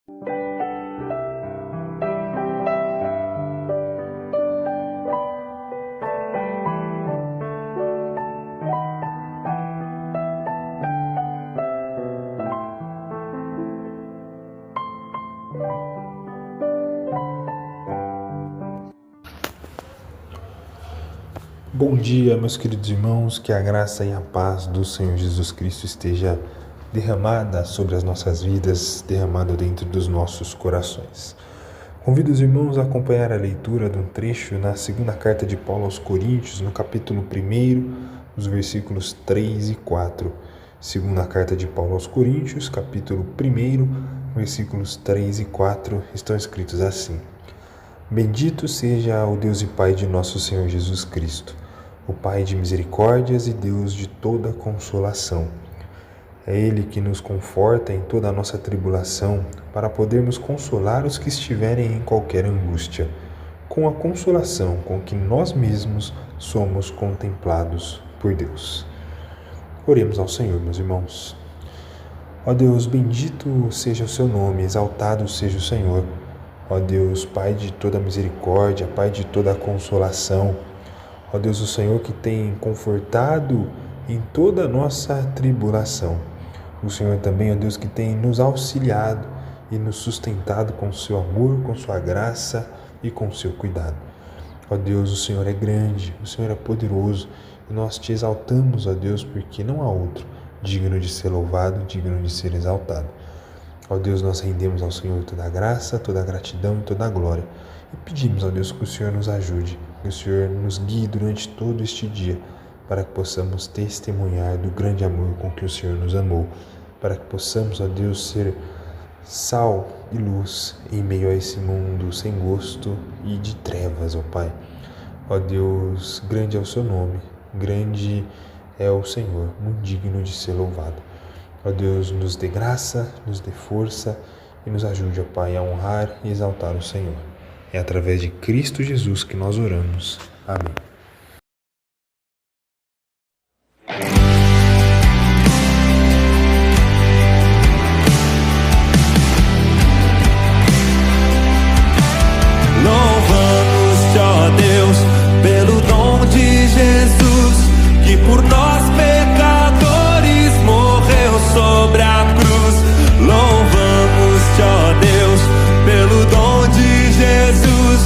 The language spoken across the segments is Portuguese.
Bom dia, meus queridos irmãos, que a graça e a paz do Senhor Jesus Cristo esteja derramada sobre as nossas vidas, derramada dentro dos nossos corações. Convido os irmãos a acompanhar a leitura de um trecho na segunda carta de Paulo aos Coríntios, no capítulo 1, os versículos 3 e 4. Segunda carta de Paulo aos Coríntios, capítulo 1, versículos 3 e 4, estão escritos assim: Bendito seja o Deus e Pai de nosso Senhor Jesus Cristo, o Pai de misericórdias e Deus de toda consolação. É Ele que nos conforta em toda a nossa tribulação, para podermos consolar os que estiverem em qualquer angústia, com a consolação com que nós mesmos somos contemplados por Deus. Oremos ao Senhor, meus irmãos. Ó Deus, bendito seja o seu nome, exaltado seja o Senhor. Ó Deus, Pai de toda misericórdia, Pai de toda consolação. Ó Deus, o Senhor que tem confortado em toda a nossa tribulação. O Senhor também, ó Deus, que tem nos auxiliado e nos sustentado com o seu amor, com sua graça e com o seu cuidado. Ó Deus, o Senhor é grande, o Senhor é poderoso e nós te exaltamos, ó Deus, porque não há outro digno de ser louvado, digno de ser exaltado. Ó Deus, nós rendemos ao Senhor toda a graça, toda a gratidão e toda a glória. E pedimos, ó Deus, que o Senhor nos ajude, que o Senhor nos guie durante todo este dia, para que possamos testemunhar do grande amor com que o Senhor nos amou, para que possamos, ó Deus, ser sal e luz em meio a esse mundo sem gosto e de trevas, ó Pai. Ó Deus, grande é o seu nome, grande é o Senhor, muito digno de ser louvado. Ó Deus, nos dê graça, nos dê força e nos ajude, ó Pai, a honrar e exaltar o Senhor. É através de Cristo Jesus que nós oramos. Amém. Louvamos-te, ó Deus, pelo dom de Jesus, que por nós pecadores morreu sobre a cruz. Louvamos-te, ó Deus, pelo dom de Jesus,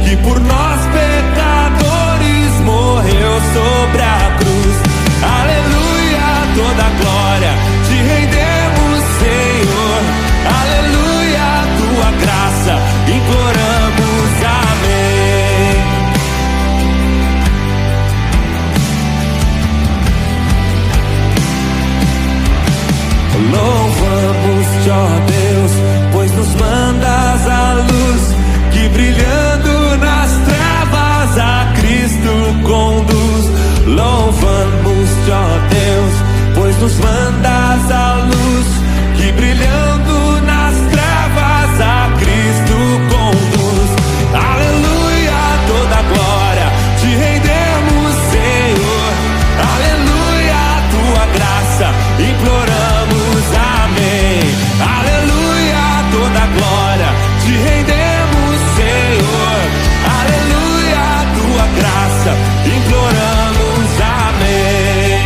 que por nós pecadores morreu sobre a cruz. Aleluia, toda glória te rendemos, Senhor. Aleluia, tua graça imploramos, amém. Louvamos-te, ó Deus, pois nos mandas a luz, que brilhando nas trevas a Cristo conduz. Louvamos-te, ó Deus, pois nos mandas a luz, que brilhando nas trevas a Cristo conduz. Aleluia, toda glória te rendemos, Senhor. Aleluia, tua graça imploramos, amém. Aleluia, toda glória te rendemos, Senhor. Aleluia, tua graça imploramos, amém.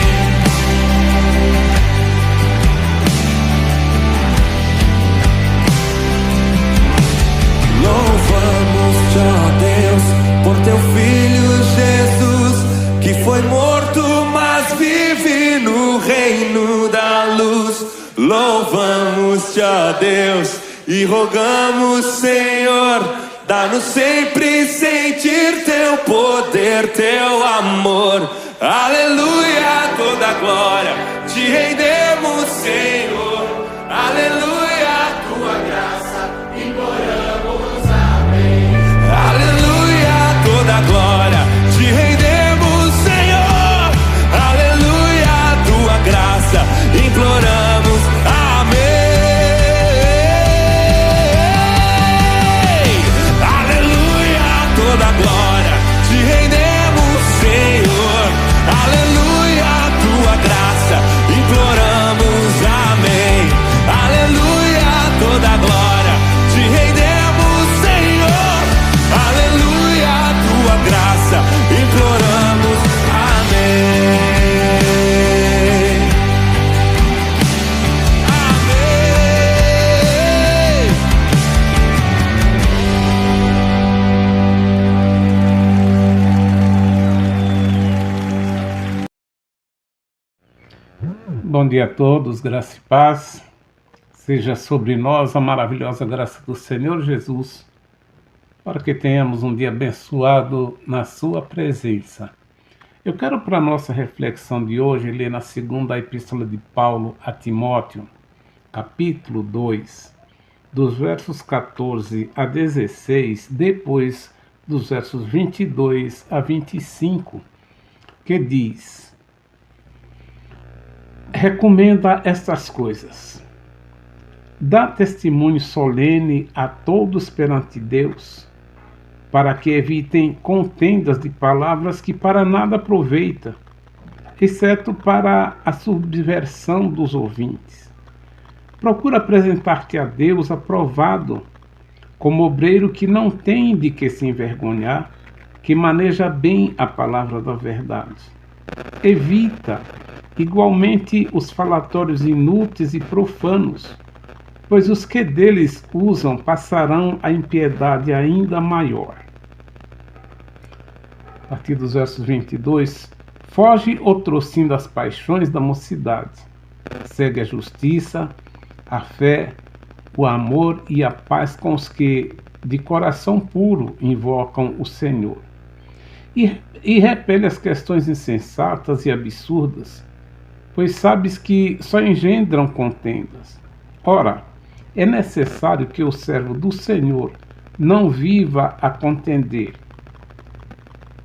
Louvamos-te, ó Deus, por teu Filho Jesus, que foi morto, mas vive no reino da luz. Louvamos-te, ó Deus, e rogamos, Senhor, dá-nos sempre sentir teu poder, teu amor. Aleluia, toda glória te rendemos, Senhor. Aleluia, tua graça imploramos, amém. Aleluia, toda glória te rendemos, Senhor. Aleluia, tua graça imploramos, amém. Aleluia, toda glória te rendemos, Senhor. Aleluia, tua graça imploramos, amém. Bom dia a todos, graça e paz. Seja sobre nós a maravilhosa graça do Senhor Jesus, para que tenhamos um dia abençoado na sua presença. Eu quero, para a nossa reflexão de hoje, ler na segunda epístola de Paulo a Timóteo, capítulo 2, dos versos 14 a 16, depois dos versos 22 a 25, que diz: recomenda estas coisas. Dá testemunho solene a todos perante Deus, para que evitem contendas de palavras que para nada aproveita, exceto para a subversão dos ouvintes. Procura apresentar-te a Deus aprovado, como obreiro que não tem de que se envergonhar, que maneja bem a palavra da verdade. Evita igualmente os falatórios inúteis e profanos, pois os que deles usam passarão a impiedade ainda maior. A partir dos versos 22, foge outrossim das paixões da mocidade. Segue a justiça, a fé, o amor e a paz com os que, de coração puro, invocam o Senhor. E repele as questões insensatas e absurdas, pois sabes que só engendram contendas. Ora, é necessário que o servo do Senhor não viva a contender,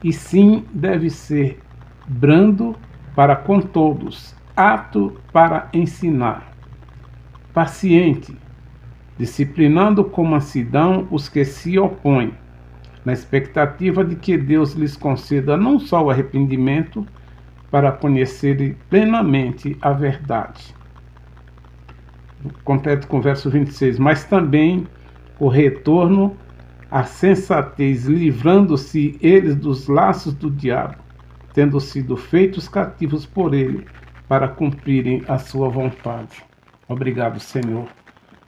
e sim deve ser brando para com todos, apto para ensinar, paciente, disciplinando com mansidão os que se opõem, na expectativa de que Deus lhes conceda não só o arrependimento, para conhecerem plenamente a verdade. Completo com o verso 26, mas também o retorno à sensatez, livrando-se eles dos laços do diabo, tendo sido feitos cativos por ele, para cumprirem a sua vontade. Obrigado, Senhor,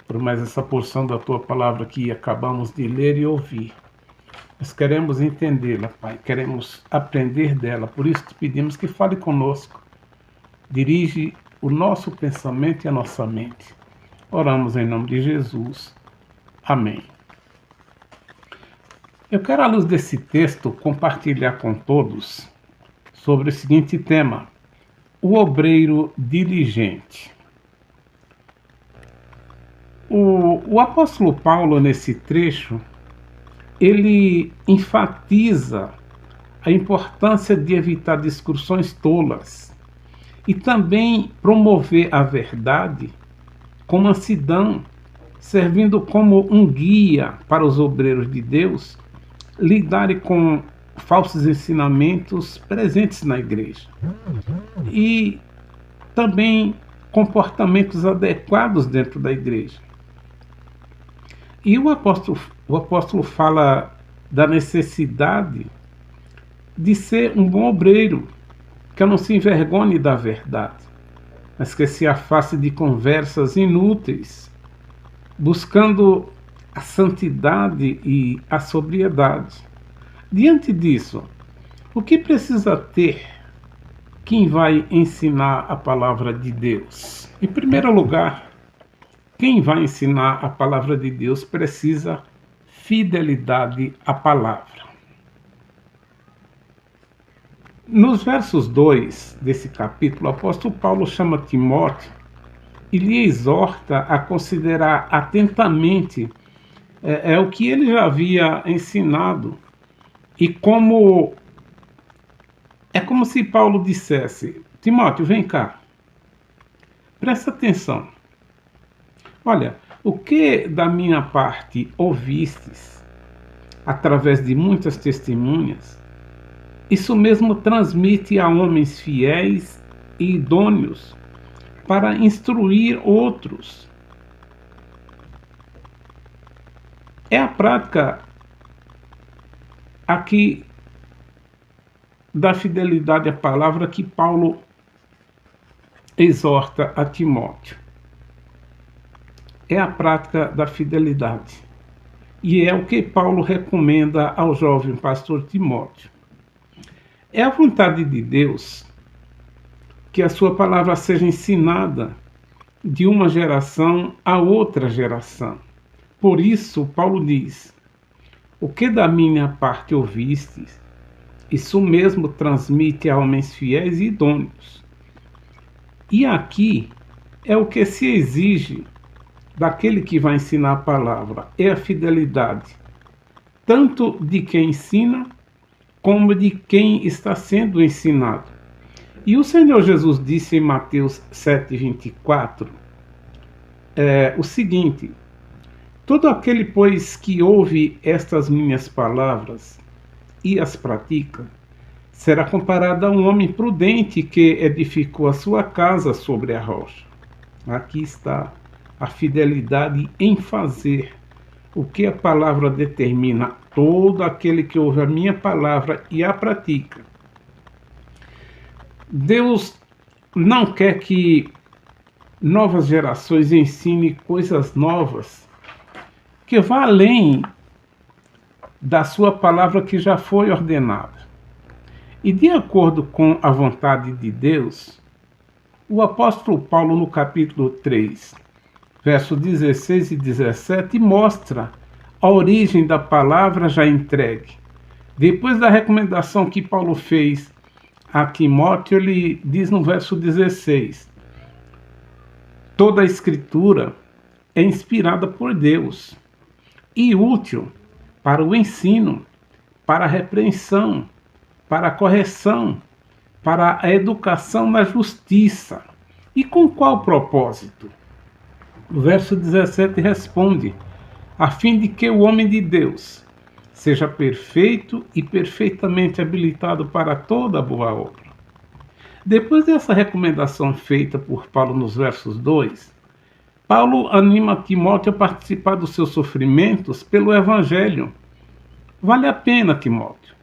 por mais essa porção da tua palavra que acabamos de ler e ouvir. Nós queremos entendê-la, Pai, queremos aprender dela, por isso te pedimos que fale conosco, dirige o nosso pensamento e a nossa mente. Oramos em nome de Jesus. Amém. Eu quero, à luz desse texto, compartilhar com todos sobre o seguinte tema: o obreiro diligente. O apóstolo Paulo, nesse trecho, ele enfatiza a importância de evitar discussões tolas e também promover a verdade com mansidão, servindo como um guia para os obreiros de Deus lidarem com falsos ensinamentos presentes na igreja e também comportamentos adequados dentro da igreja. E o apóstolo fala da necessidade de ser um bom obreiro, que não se envergonhe da verdade, mas que se afaste de conversas inúteis, buscando a santidade e a sobriedade. Diante disso, o que precisa ter quem vai ensinar a palavra de Deus? Em primeiro lugar, quem vai ensinar a palavra de Deus precisa fidelidade à palavra. Nos versos 2 desse capítulo, o apóstolo Paulo chama Timóteo e lhe exorta a considerar atentamente o que ele já havia ensinado. E é como se Paulo dissesse: Timóteo, vem cá, presta atenção. Olha, o que da minha parte ouvistes, através de muitas testemunhas, isso mesmo transmite a homens fiéis e idôneos para instruir outros. É a prática aqui da fidelidade à palavra que Paulo exorta a Timóteo. É a prática da fidelidade. E é o que Paulo recomenda ao jovem pastor Timóteo. É a vontade de Deus que a sua palavra seja ensinada de uma geração a outra geração. Por isso, Paulo diz: o que da minha parte ouvistes, isso mesmo transmite a homens fiéis e idôneos. E aqui é o que se exige daquele que vai ensinar a palavra, é a fidelidade, tanto de quem ensina, como de quem está sendo ensinado. E o Senhor Jesus disse em Mateus 7,24, o seguinte: todo aquele, pois, que ouve estas minhas palavras e as pratica, será comparado a um homem prudente que edificou a sua casa sobre a rocha. Aqui está a fidelidade em fazer o que a palavra determina. Todo aquele que ouve a minha palavra e a pratica. Deus não quer que novas gerações ensinem coisas novas que vá além da sua palavra que já foi ordenada. E de acordo com a vontade de Deus, o apóstolo Paulo, no capítulo 3, versos 16 e 17, mostra a origem da palavra já entregue. Depois da recomendação que Paulo fez a Timóteo, ele diz no verso 16: toda a escritura é inspirada por Deus e útil para o ensino, para a repreensão, para a correção, para a educação na justiça. E com qual propósito? O verso 17 responde: a fim de que o homem de Deus seja perfeito e perfeitamente habilitado para toda boa obra. Depois dessa recomendação feita por Paulo nos versos 2, Paulo anima Timóteo a participar dos seus sofrimentos pelo Evangelho. Vale a pena, Timóteo.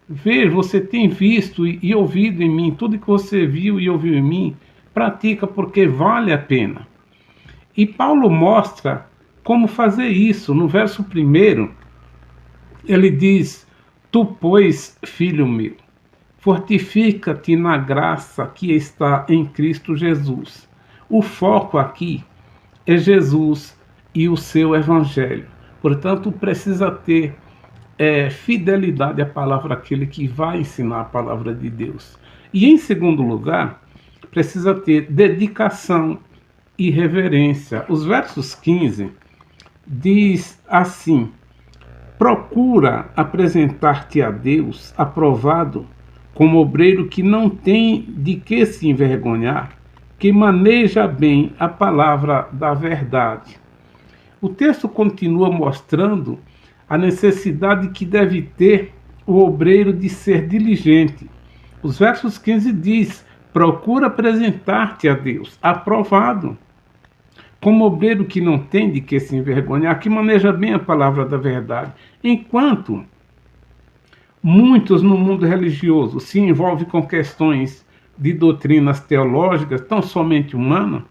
Veja, você tem visto e ouvido em mim, tudo que você viu e ouviu em mim, pratica, porque vale a pena. E Paulo mostra como fazer isso. No verso 1, ele diz: tu, pois, filho meu, fortifica-te na graça que está em Cristo Jesus. O foco aqui é Jesus e o seu Evangelho. Portanto, precisa ter fidelidade à palavra daquele que vai ensinar a palavra de Deus. E em segundo lugar, precisa ter dedicação e reverência. Os versos 15 diz assim: procura apresentar-te a Deus aprovado, como obreiro que não tem de que se envergonhar, que maneja bem a palavra da verdade. O texto continua mostrando a necessidade que deve ter o obreiro de ser diligente. Os versos 15 diz: procura apresentar-te a Deus aprovado, como obreiro que não tem de que se envergonhar, que maneja bem a palavra da verdade. Enquanto muitos no mundo religioso se envolvem com questões de doutrinas teológicas tão somente humanas,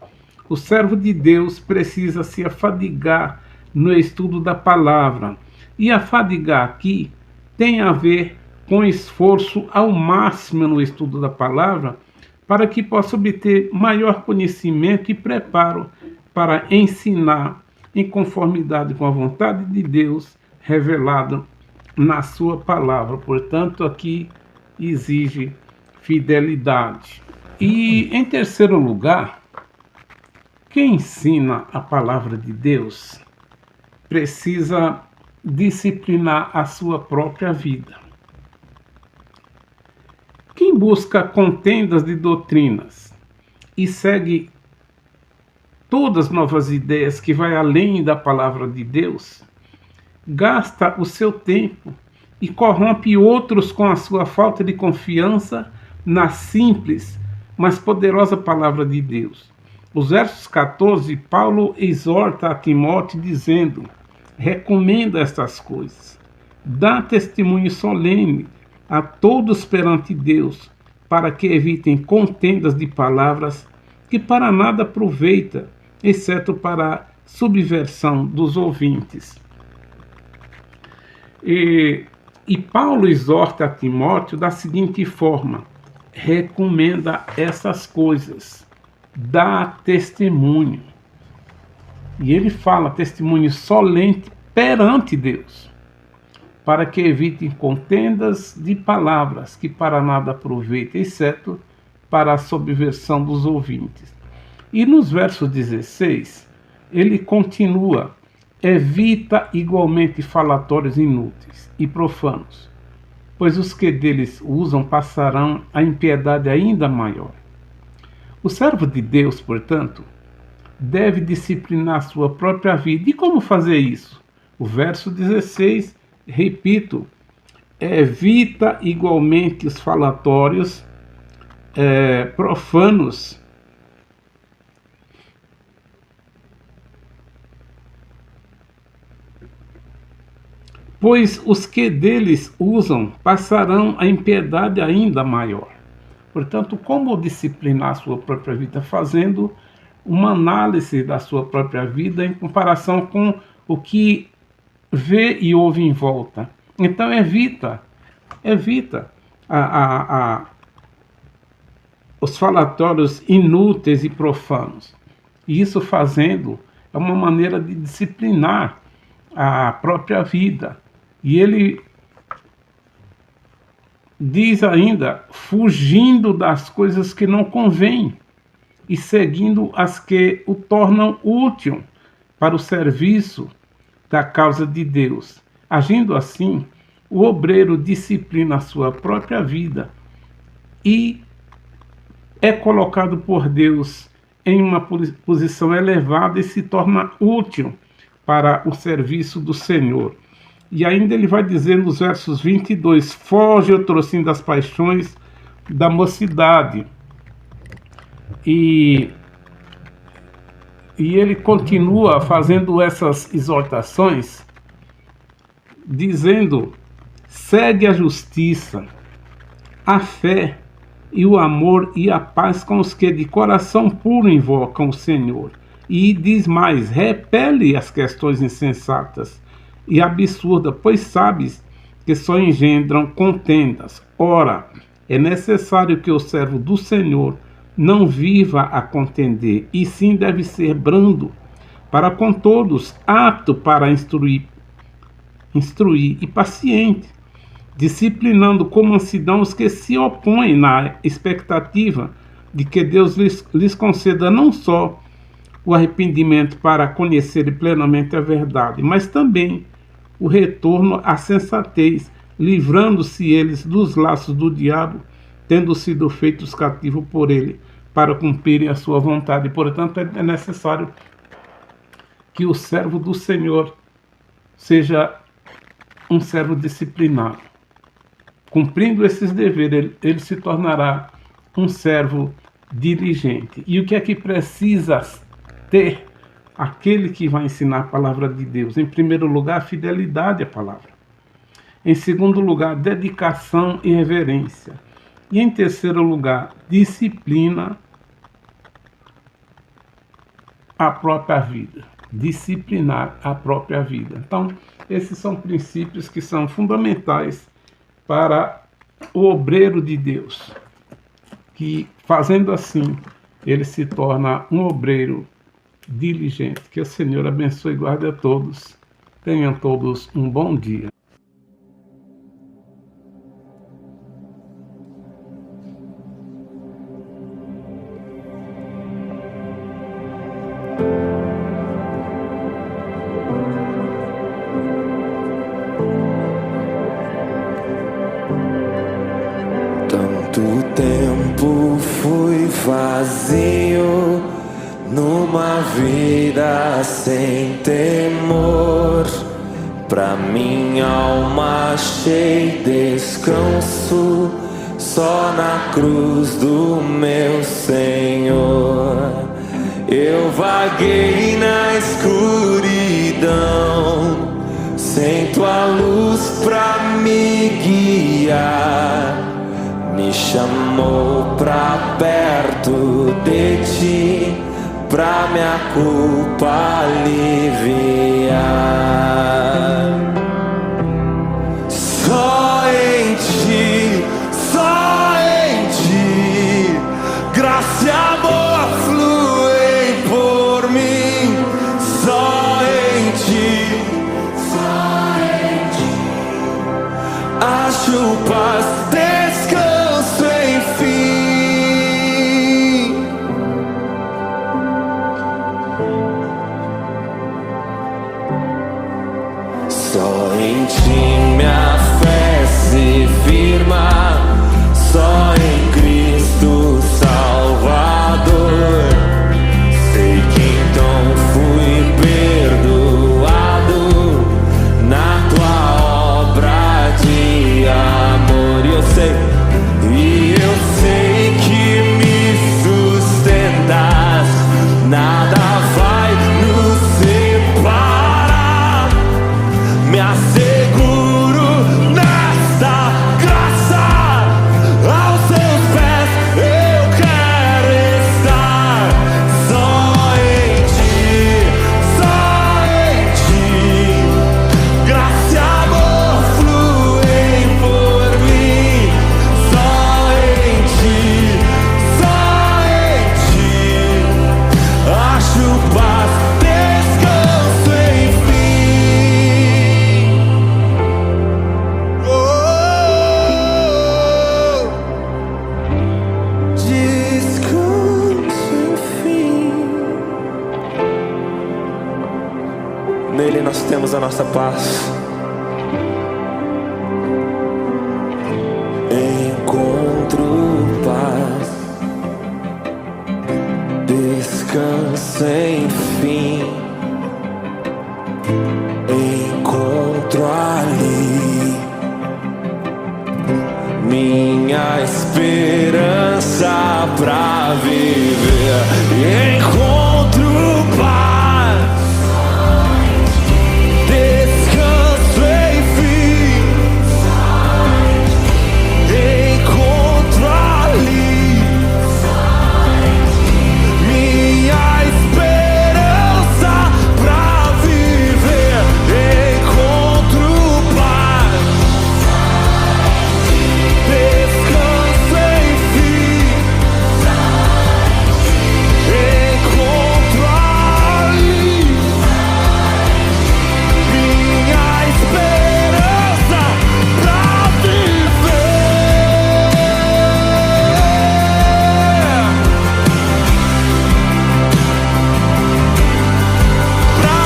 o servo de Deus precisa se afadigar no estudo da palavra. E afadigar aqui tem a ver com esforço ao máximo no estudo da palavra, para que possa obter maior conhecimento e preparo para ensinar em conformidade com a vontade de Deus revelada na sua palavra. Portanto, aqui exige fidelidade. E, em terceiro lugar, quem ensina a palavra de Deus precisa disciplinar a sua própria vida. Quem busca contendas de doutrinas e segue todas as novas ideias que vai além da palavra de Deus, gasta o seu tempo e corrompe outros com a sua falta de confiança na simples, mas poderosa palavra de Deus. Os versos 14, Paulo exorta a Timóteo dizendo: recomenda estas coisas, dá testemunho solene a todos perante Deus, para que evitem contendas de palavras que para nada aproveita, exceto para a subversão dos ouvintes. E Paulo exorta a Timóteo da seguinte forma: recomenda essas coisas, dá testemunho. E ele fala testemunho solene perante Deus, para que evitem contendas de palavras que para nada aproveitem, exceto para a subversão dos ouvintes. E nos versos 16, ele continua: evita igualmente falatórios inúteis e profanos, pois os que deles usam passarão a impiedade ainda maior. O servo de Deus, portanto, deve disciplinar sua própria vida. E como fazer isso? O verso 16, repito, evita igualmente os falatórios profanos, pois os que deles usam passarão a impiedade ainda maior. Portanto, como disciplinar a sua própria vida? Fazendo uma análise da sua própria vida em comparação com o que vê e ouve em volta. Então evita os falatórios inúteis e profanos. E isso fazendo é uma maneira de disciplinar a própria vida. E ele diz ainda, fugindo das coisas que não convêm e seguindo as que o tornam útil para o serviço da causa de Deus. Agindo assim, o obreiro disciplina a sua própria vida e é colocado por Deus em uma posição elevada e se torna útil para o serviço do Senhor. E ainda ele vai dizer nos versos 22, foge, outrossim, das paixões da mocidade. E ele continua fazendo essas exortações, dizendo, segue a justiça, a fé e o amor e a paz com os que de coração puro invocam o Senhor. E diz mais, repele as questões insensatas e absurdas, pois sabes que só engendram contendas. Ora, é necessário que o servo do Senhor não viva a contender, e sim deve ser brando para com todos, apto para instruir e paciente, disciplinando com mansidão os que se opõem na expectativa de que Deus lhes conceda não só o arrependimento para conhecerem plenamente a verdade, mas também o retorno à sensatez, livrando-se eles dos laços do diabo, tendo sido feitos cativos por ele, para cumprirem a sua vontade. Portanto, é necessário que o servo do Senhor seja um servo disciplinado. Cumprindo esses deveres, ele se tornará um servo diligente. E o que é que precisa ter aquele que vai ensinar a palavra de Deus? Em primeiro lugar, fidelidade à palavra. Em segundo lugar, dedicação e reverência. E em terceiro lugar, disciplina a própria vida. Disciplinar a própria vida. Então, esses são princípios que são fundamentais para o obreiro de Deus, que fazendo assim, ele se torna um obreiro diligente. Que o Senhor abençoe e guarde a todos. Tenham todos um bom dia. Tanto tempo fui vazio, numa vida sem temor. Pra minha alma achei descanso só na cruz do meu Senhor. Eu vaguei na escuridão, sem tua luz pra me guiar. Me chamou pra perto de ti, pra minha culpa aliviar. Só em ti acho paz, descanso enfim. Só em ti minha fé se firma, só em Cristo Salvador. Sei que então fui perdoado na tua obra de amor. E eu sei que me sustentas, nada vai nos separar. Me asseguro nesta graça, aos seus pés eu quero estar. Só em ti, graça e amor fluem por mim. Só em ti, acho paz, descanso enfim. Oh, descanso enfim. Nele nós temos a nossa paz. Encontro paz, descanso enfim. Encontro ali minha esperança pra viver. Encontro paz, descanso enfim. Encontro ali minha esperança pra viver. Encontro paz, descanso enfim. Encontro ali minha esperança pra viver. Pra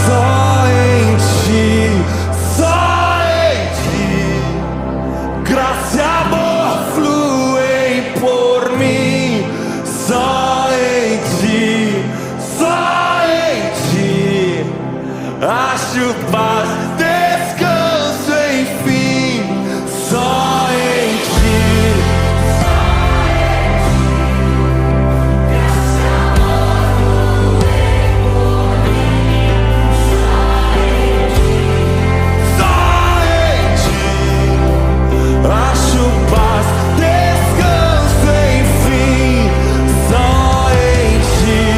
só em ti, graça e amor fluem por mim. Só em ti, acho paz, descanso enfim. Só em ti. Acho paz, descanso enfim. Só em ti,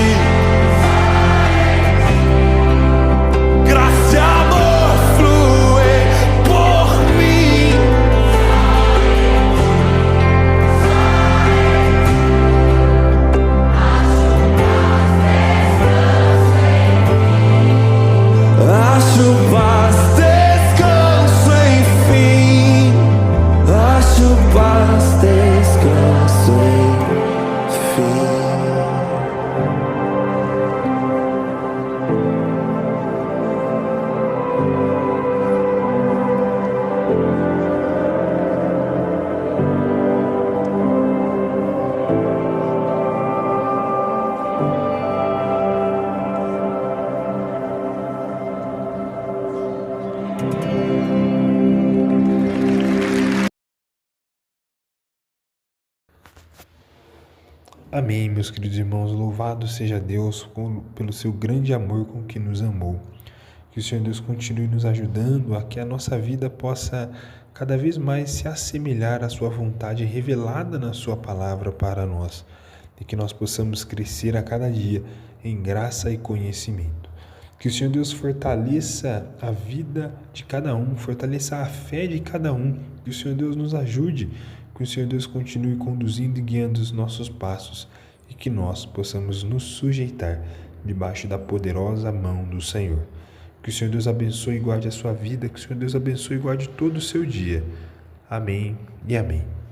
graça e amor fluem por mim. Acho paz, descanso enfim. Acho paz, descanso enfim. Amém, meus queridos irmãos. Louvado seja Deus pelo seu grande amor com que nos amou. Que o Senhor Deus continue nos ajudando a que a nossa vida possa cada vez mais se assemelhar à sua vontade revelada na sua palavra para nós. E que nós possamos crescer a cada dia em graça e conhecimento. Que o Senhor Deus fortaleça a vida de cada um, fortaleça a fé de cada um. Que o Senhor Deus nos ajude. Que o Senhor Deus continue conduzindo e guiando os nossos passos e que nós possamos nos sujeitar debaixo da poderosa mão do Senhor. Que o Senhor Deus abençoe e guarde a sua vida, que o Senhor Deus abençoe e guarde todo o seu dia. Amém e amém.